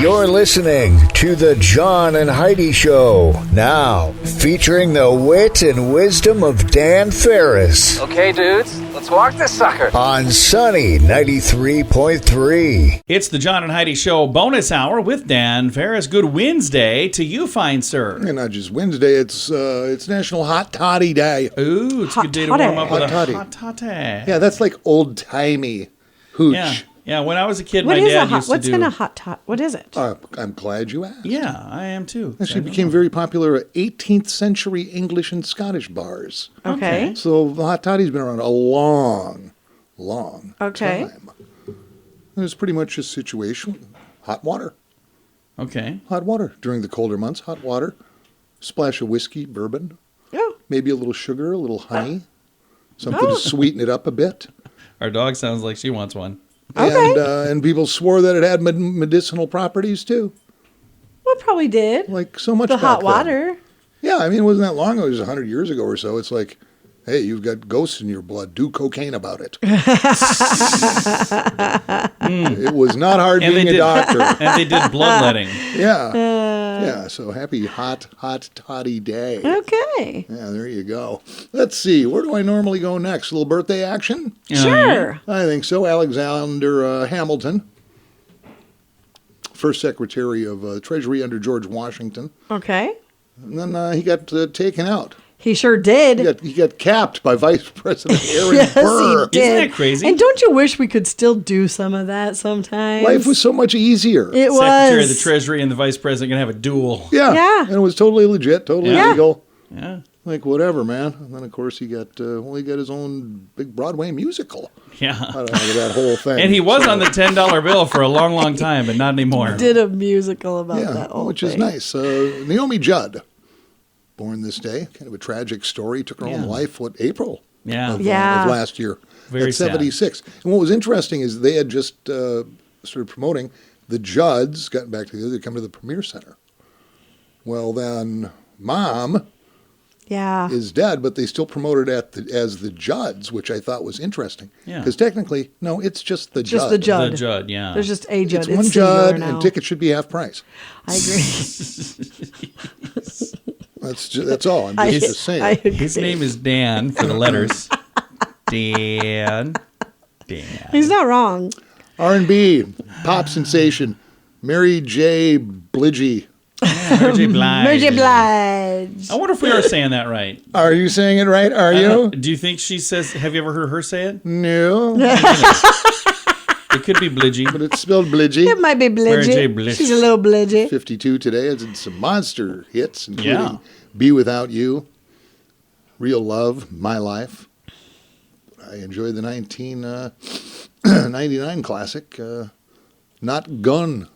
You're listening to The John and Heidi Show. Now, featuring the wit and wisdom of Dan Ferris. Okay, dudes, let's walk this sucker. On Sunny 93.3. It's the John and Heidi Show bonus hour with Dan Ferris. Good Wednesday to you, fine sir. And not just Wednesday, it's National Hot Toddy Day. Ooh, it's a good day to warm up with a hot toddy. Yeah, that's like old-timey hooch. Yeah, when I was a kid, What my is dad a used to what's do... in a hot tot? What is it? I'm glad you asked. Yeah, I am too. Actually became very popular at 18th century English and Scottish bars. Okay. So the hot toddy's been around a long Okay. time. It's pretty much a situation. Hot water. Okay. Hot water. During the colder months, hot water. Splash of whiskey, bourbon. Oh. Maybe a little sugar, a little honey. Something to sweeten it up a bit. Our dog sounds like she wants one. Okay. And people swore that it had medicinal properties too. Well, it probably did. Like so much The back hot then. water. Yeah, I mean, it wasn't that long ago. It was 100 years ago or so. It's like, hey, you've got ghosts in your blood. Do cocaine about it. It was not hard being a doctor. And they did bloodletting. Yeah. So happy hot toddy day. Okay. Yeah, there you go. Let's see. Where do I normally go next? A little birthday action? Sure. I think so. Alexander Hamilton, first Secretary of Treasury under George Washington. Okay. And then he got taken out. He sure did. He got capped by Vice President Aaron Yes, Burr. he did. Isn't that crazy? And don't you wish we could still do some of that sometimes? Life was so much easier. It Secretary was. of the Treasury and the Vice President going to have a duel. Yeah. And it was totally legit, totally Yeah. legal. Yeah. Like, whatever, man. And then, of course, he got his own big Broadway musical Yeah. out of that whole thing. And he was on the $10 bill for a long, long time, but not anymore. Did a musical about that whole which thing. is nice. Naomi Judd, born this day, kind of a tragic story. Took her own life, April Yeah. of Yeah. last year Very at sad. 76. And what was interesting is they had just started promoting the Judds, gotten back together to come to the Premiere Center. Well, then Mom Yeah. is dead, but they still promoted it as the Judds, which I thought was interesting. Yeah. Because technically, no, it's just the Just Judd. the Judd. The Judd, yeah. There's just a Judd. It's one singular Judd, now. and tickets should be half price. I agree. That's all. I'm just saying. I agree. His name is Dan for the letters. Dan. He's not wrong. R&B, pop sensation, Mary J. Blige. Mary J. Blige. Mary J. Blige. I wonder if we are saying that right. Are you saying it right? Are you? Do you think she says, have you ever heard her say it? No, It could be Blige. but it's spelled Blige. It might be Mary J. Blige. Blige. She's a little Blige. 52 today. It's some monster hits, including Yeah. Be Without You, Real Love, My Life. I enjoyed the 1999 classic, Not Gun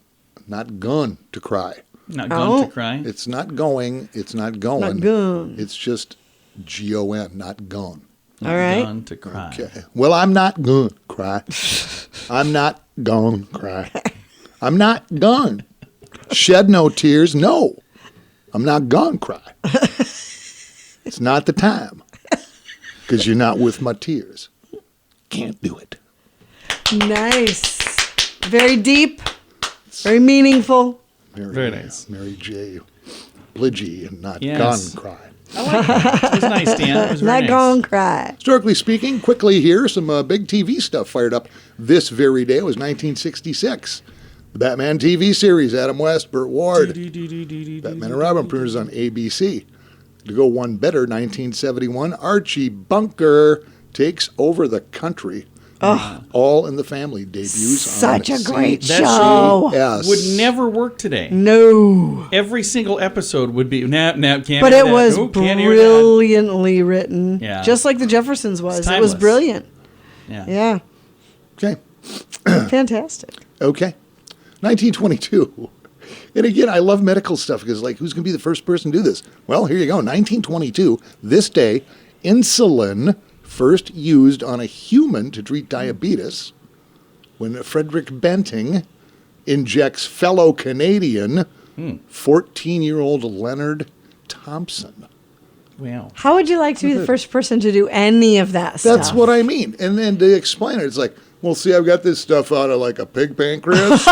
to Cry. Not going to cry. It's not going. It's not going. Not gun. It's just G-O-N, not gone. All right. Going to cry. Okay. Well, I'm not going to cry. I'm not going to cry. I'm not going to shed no tears. No, I'm not going to cry. It's not the time because you're not with my tears. Can't do it. Nice. Very deep. Very meaningful. Very nice. Mary J. Blige and not Yes. gone cry. I like that. It was nice, Dan. It was very Not nice. gonna cry. Historically speaking, quickly here, some big TV stuff fired up this very day. It was 1966. The Batman TV series, Adam West, Burt Ward. Batman and Robin premieres on ABC. To go one better, 1971, Archie Bunker takes over the country. All in the Family debuts Such on a great That show. CBS. Would never work today. No. Every single episode would be, can't But hear it that. was Nope, can't hear that. brilliantly written. Yeah. Just like The Jeffersons was. It's It was timeless. brilliant. Yeah. Yeah. Okay. Fantastic. Okay. 1922. And again, I love medical stuff because, like, who's going to be the first person to do this? Well, here you go. 1922, this day, insulin first used on a human to treat diabetes when Frederick Benting injects fellow Canadian 14-year-old Leonard Thompson. Wow. How would you like to be the first person to do any of that stuff? That's what I mean. And then to explain it, it's like, well, see, I've got this stuff out of like a pig pancreas.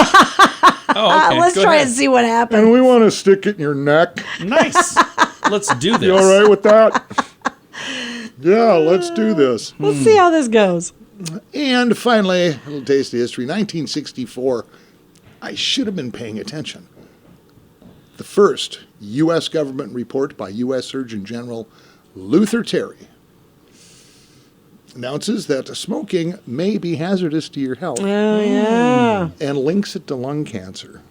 Oh, okay. Let's Go try ahead. and see what happens. And we want to stick it in your neck. Nice. Let's do this. You all right with that? Yeah, let's do this. Let's see how this goes. And finally, a little taste of history. 1964. I should have been paying attention. The first U.S. government report by U.S. Surgeon General Luther Terry announces that smoking may be hazardous to your health Oh yeah. and links it to lung cancer.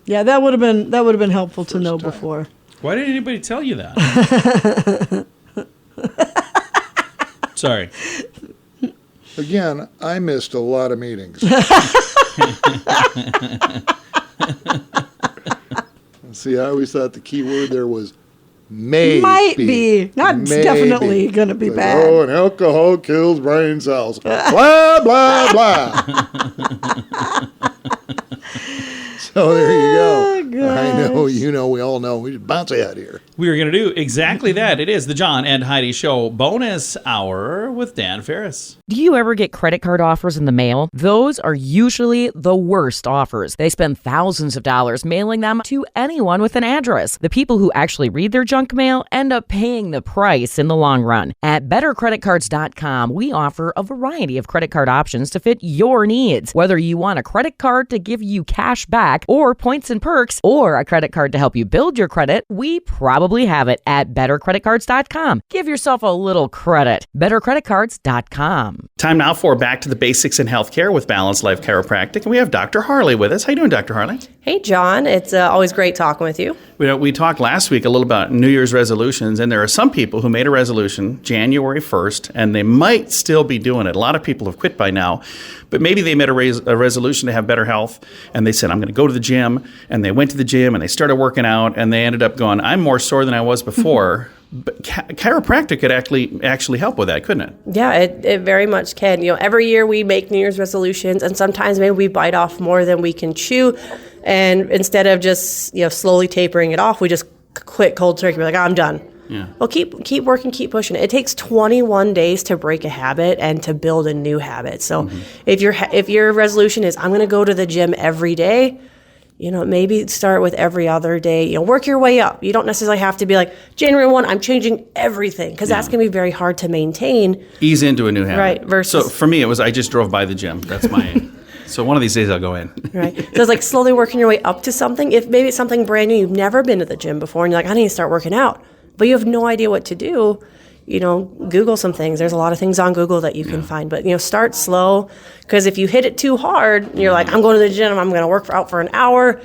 Yeah, that would have been helpful to know time. before. Why didn't anybody tell you that? Sorry. Again, I missed a lot of meetings. See, I always thought the key word there was maybe. Might be. Not definitely going to be Like, bad. oh, and alcohol kills brain cells. Blah, blah, blah. So there you go. I know, you know, we all know. We just bounce ahead here. We are going to do exactly that. It is the John and Heidi Show bonus hour with Dan Ferris. Do you ever get credit card offers in the mail? Those are usually the worst offers. They spend thousands of dollars mailing them to anyone with an address. The people who actually read their junk mail end up paying the price in the long run. At bettercreditcards.com, we offer a variety of credit card options to fit your needs. Whether you want a credit card to give you cash back or points and perks, or a credit card to help you build your credit, we probably have it at bettercreditcards.com. Give yourself a little credit. bettercreditcards.com. Time now for Back to the Basics in Healthcare with Balanced Life Chiropractic. And we have Dr. Harley with us. How you doing, Dr. Harley? Hey, John. It's always great talking with you. We talked last week a little about New Year's resolutions, and there are some people who made a resolution January 1st, and they might still be doing it. A lot of people have quit by now, but maybe they made a resolution to have better health, and they said, I'm going to go to the gym, and they went to the gym, and they started working out, and they ended up going, I'm more sore than I was before. But chiropractic could actually help with that, couldn't it? Yeah, it very much can. You know, every year we make New Year's resolutions, and sometimes maybe we bite off more than we can chew. And instead of just, slowly tapering it off, we just quit cold turkey. We're like, I'm done. Yeah. Well, keep working, keep pushing. It takes 21 days to break a habit and to build a new habit. So if your resolution is, I'm going to go to the gym every day, maybe start with every other day. Work your way up. You don't necessarily have to be like, January 1, I'm changing everything, because that's going to be very hard to maintain. Ease into a new habit. Right. Versus, so for me, it was I just drove by the gym. That's my... So one of these days I'll go in. Right. So it's like slowly working your way up to something. If maybe it's something brand new, you've never been to the gym before, and you're like, I need to start working out, but you have no idea what to do. Google some things. There's a lot of things on Google that you can find, but start slow, because if you hit it too hard, you're like, I'm going to the gym, I'm going to work out for an hour,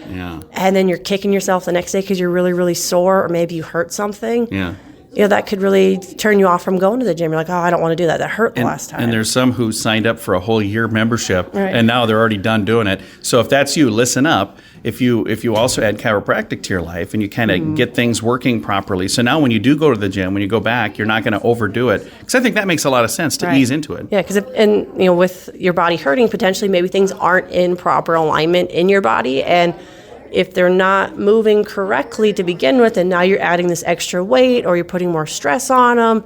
and then you're kicking yourself the next day because you're really, really sore, or maybe you hurt something. Yeah. That could really turn you off from going to the gym. You're like, oh, I don't want to do that. That hurt the last time. And there's some who signed up for a whole year membership, Right. and now they're already done doing it. So if that's you, listen up. If you also add chiropractic to your life and you kind of get things working properly, so now when you do go to the gym, when you go back, you're not going to overdo it. Because I think that makes a lot of sense to ease into it. Yeah, because with your body hurting, potentially maybe things aren't in proper alignment in your body, and if they're not moving correctly to begin with, and now you're adding this extra weight or you're putting more stress on them,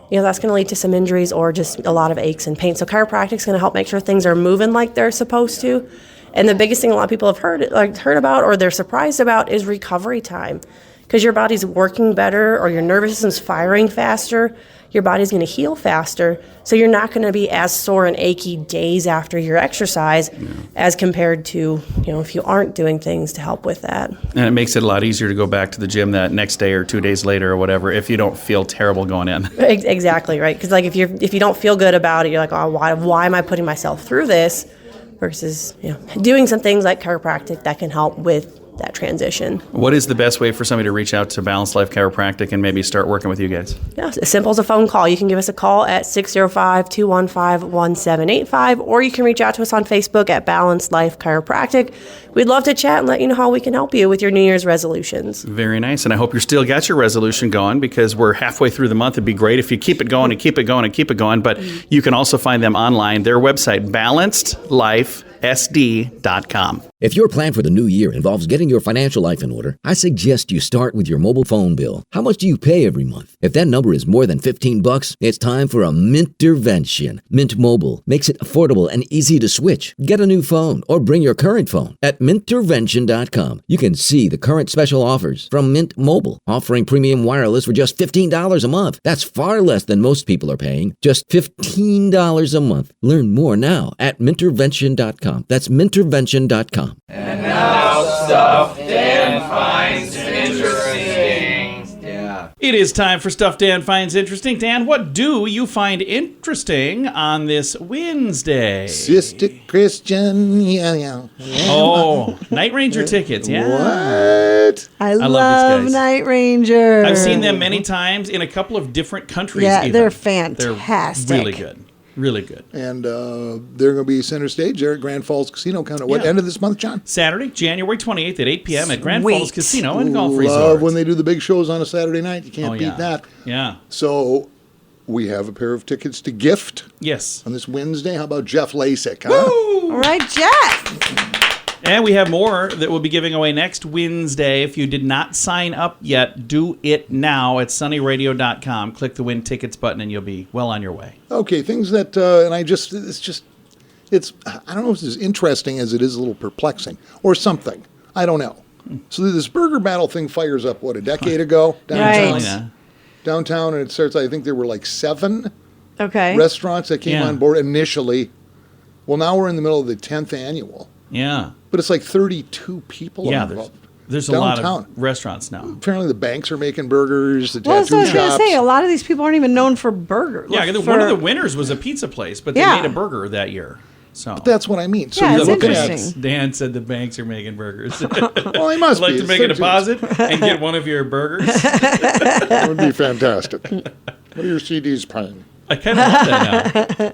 that's going to lead to some injuries or just a lot of aches and pain. So chiropractic is going to help make sure things are moving like they're supposed to. And the biggest thing a lot of people have heard about, or they're surprised about, is recovery time. Because your body's working better, or your nervous system's firing faster, your body's going to heal faster. So you're not going to be as sore and achy days after your exercise as compared to, if you aren't doing things to help with that. And it makes it a lot easier to go back to the gym that next day or 2 days later or whatever if you don't feel terrible going in. Exactly, right? Because if you don't feel good about it, you're like, oh, why am I putting myself through this? Versus doing some things like chiropractic that can help with that transition. What is the best way for somebody to reach out to Balanced Life Chiropractic and maybe start working with you guys? Yeah, as simple as a phone call. You can give us a call at 605-215-1785, or you can reach out to us on Facebook at Balanced Life Chiropractic. We'd love to chat and let you know how we can help you with your New Year's resolutions. Very nice. And I hope you still got your resolution going, because we're halfway through the month. It'd be great if you keep it going and keep it going and keep it going. But you can also find them online. Their website, balancedlife, SD.com. If your plan for the new year involves getting your financial life in order, I suggest you start with your mobile phone bill. How much do you pay every month? If that number is more than $15, it's time for a Mintervention. Mint Mobile makes it affordable and easy to switch. Get a new phone or bring your current phone. At Mintervention.com, you can see the current special offers from Mint Mobile, offering premium wireless for just $15 a month. That's far less than most people are paying. Just $15 a month. Learn more now at Mintervention.com. That's Mintervention.com. And now stuff Dan finds interesting. Yeah. It is time for Stuff Dan Finds Interesting. Dan, what do you find interesting on this Wednesday? Sister Christian, yeah. Oh, Night Ranger tickets, yeah. What? I love love these guys. Night Ranger. I've seen them many times in a couple of different countries. Yeah, even. they're fantastic. They're really good. Really good. And they're going to be center stage there at Grand Falls Casino. Kind of what end of this month, John? Saturday, January 28th at 8 p.m. at Grand Sweet. Falls Casino and Golf Love Resort. when they do the big shows on a Saturday night. You can't beat that. Yeah. So we have a pair of tickets to gift Yes. on this Wednesday. How about Jeff Lasik? Huh? Woo! All right, Jeff. And we have more that we'll be giving away next Wednesday. If you did not sign up yet, do it now at sunnyradio.com. Click the Win Tickets button and you'll be well on your way. Okay, things that, and it's, I don't know if it's as interesting as it is a little perplexing or something. I don't know. So this burger battle thing fires up, what, a decade ago? Right. Yeah. Downtown, and it starts, I think there were like 7 Okay. restaurants that came Yeah. on board initially. Well, now we're in the middle of the 10th annual. Yeah. But it's like 32 people Yeah, involved. there's a lot Downtown. of restaurants now. Apparently the banks are making burgers, the Well, that's tattoo what I was going to shops. say. A lot of these people aren't even known for burgers. Yeah, one of the winners was a pizza place, but they Yeah. made a burger that year. So That's what I mean. So Yeah, you're it's looking interesting. Dan said the banks are making burgers. Well, they must I'd like be. to It's make a 32. deposit and get one of your burgers. That would be fantastic. What are your CDs paying? I kind of love that now.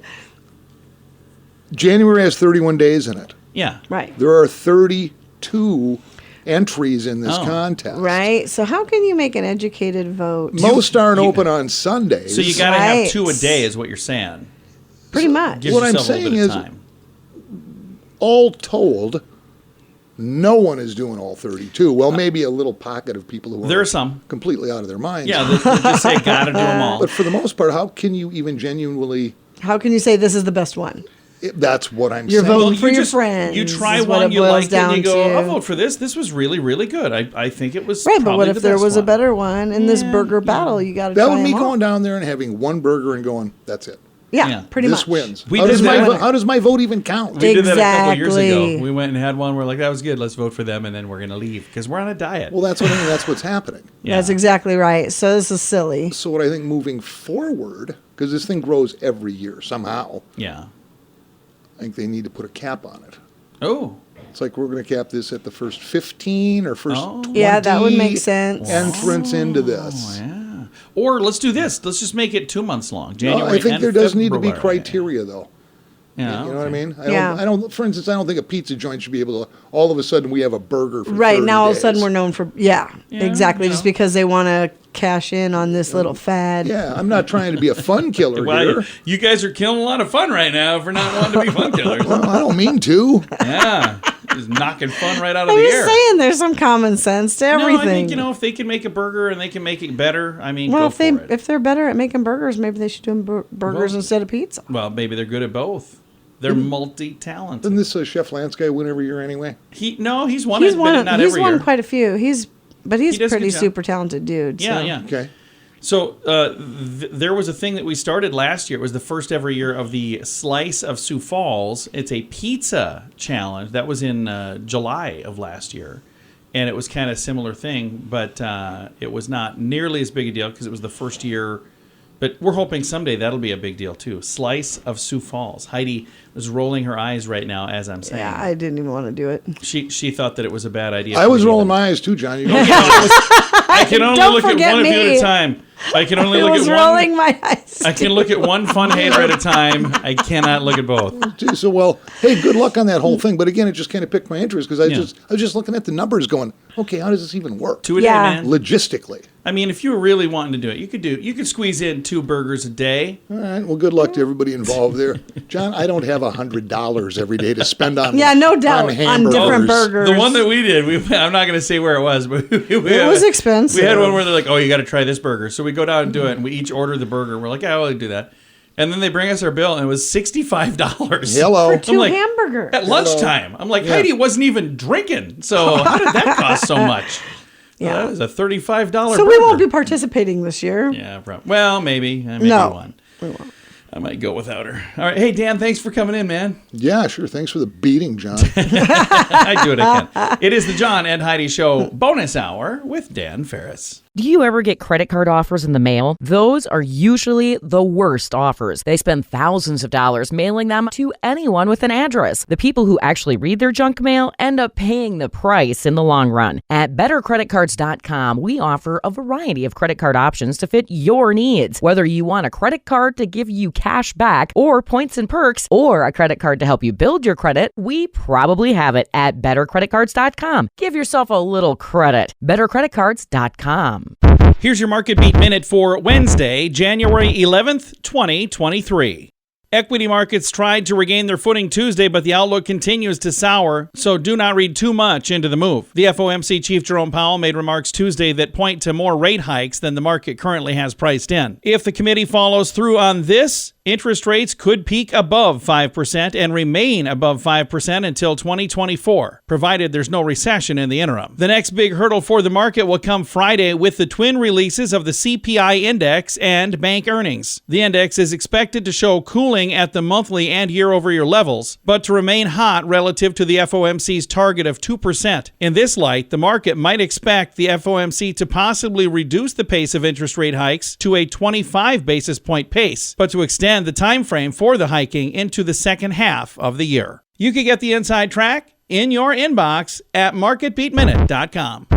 January has 31 days in it. Yeah. Right. There are 32 entries in this Oh. contest. Right. So how can you make an educated vote? Most aren't open on Sundays. So you got to have Right. 2 a day is what you're saying. Pretty much. Gives What I'm yourself a little saying bit of is- time. all told, no one is doing all 32. Well, maybe a little pocket of people who There are are some. completely out of their minds. Yeah, they just say got to do them all. But for the most part, how can you even genuinely... How can you say this is the best one? That's what I'm You're saying. voting for you your just- friends. You try is what one, it you boils like it, and you down go, to. I'll vote for this. This was really, really good. I think it was Right, but probably what if the there best was a one. better one in this burger battle? You got to That try would be them all. going down there and having one burger and going, that's it. Yeah, Yeah. pretty This much. wins. We How did does, my, that. how does my vote even count? We did that a couple years ago. Exactly. We went and had one. We're like, that was good. Let's vote for them, and then we're going to leave because we're on a diet. Well, that's what I mean. That's what's happening. Yeah. That's exactly right. So this is silly. So what I think moving forward, because this thing grows every year somehow, Yeah. I think they need to put a cap on it. Oh. It's like we're going to cap this at the first 15 or first Oh. 20 Yeah, that would make sense. entrance into this. Oh, yeah. Or let's do this. Let's just make it 2 months long. No, January. I think and there does need to be February. criteria, though. Yeah. You know what I mean? Yeah. I don't. For instance, I don't think a pizza joint should be able to. All of a sudden, we have a burger for Right 30 now, all of a days. sudden, we're known for Yeah, exactly, you just know. because they want to cash in on this little fad. Yeah, I'm not trying to be a fun killer Well, here. you guys are killing a lot of fun right now for not wanting to be fun killers. Well, I don't mean to. Yeah. Just knocking fun right out of I'm the just air. saying, there's some common sense to everything. No, I think, if they can make a burger and they can make it better, I mean, well, go for it. if they're better at making burgers, maybe they should do burgers Well- instead of pizza. Well, maybe they're good at both. They're multi-talented. Doesn't this Chef Lance guy win every year anyway? He's won it, but not he's every won year. quite a few. He's He does a pretty good job. super talented dude. Yeah, so. yeah. Okay. So there was a thing that we started last year. It was the first ever year of the Slice of Sioux Falls. It's a pizza challenge. That was in July of last year. And it was kind of a similar thing, but it was not nearly as big a deal because it was the first year. But we're hoping someday that'll be a big deal too. Slice of Sioux Falls. Heidi is rolling her eyes right now as I'm saying. Yeah, I didn't even want to do it. She thought that it was a bad idea. I for was me rolling even. my eyes too, John. You I can only Don't look at forget one of you at me. a time. I can only I look was at rolling one. my eyes. I can look at one fun hater at a time. I cannot look at both. Gee, so well, hey, good luck on that whole thing. But again, it just kind of piqued my interest because I Yeah. was just looking at the numbers, going, okay, how does this even work 2 a Yeah. day, man. logistically? I mean, if you were really wanting to do it, you could squeeze in 2 burgers a day. All right. Well, good luck to everybody involved there. John, I don't have $100 every day to spend on no doubt on different burgers. The one that we did, I'm not going to say where it was, but it was expensive. We had one where they're like, "Oh, you got to try this burger." So we go down and do it, and we each order the burger. We're like, "Yeah, I'll do that." And then they bring us our bill, and it was $65. Hello. For 2 hamburgers. At lunchtime. I'm like, Heidi wasn't even drinking. So how did that cost so much? Yeah. That was a $35 So burger. we won't be participating this year. Yeah, well, maybe. Maybe No. one. We won't. I might go without her. All right. Hey, Dan, thanks for coming in, man. Yeah, sure. Thanks for the beating, John. I do what I can. It is the John and Heidi Show bonus hour with Dan Ferris. Do you ever get credit card offers in the mail? Those are usually the worst offers. They spend thousands of dollars mailing them to anyone with an address. The people who actually read their junk mail end up paying the price in the long run. At bettercreditcards.com, we offer a variety of credit card options to fit your needs. Whether you want a credit card to give you cash back or points and perks, or a credit card to help you build your credit, we probably have it at bettercreditcards.com. Give yourself a little credit. bettercreditcards.com. Here's your Market Beat Minute for Wednesday, January 11th, 2023. Equity markets tried to regain their footing Tuesday, but the outlook continues to sour, so do not read too much into the move. The FOMC Chief Jerome Powell made remarks Tuesday that point to more rate hikes than the market currently has priced in. If the committee follows through on this, interest rates could peak above 5% and remain above 5% until 2024, provided there's no recession in the interim. The next big hurdle for the market will come Friday with the twin releases of the CPI index and bank earnings. The index is expected to show cooling at the monthly and year-over-year levels, but to remain hot relative to the FOMC's target of 2%. In this light, the market might expect the FOMC to possibly reduce the pace of interest rate hikes to a 25 basis point pace, but to extend the time frame for the hiking into the second half of the year. You can get the inside track in your inbox at marketbeatminute.com.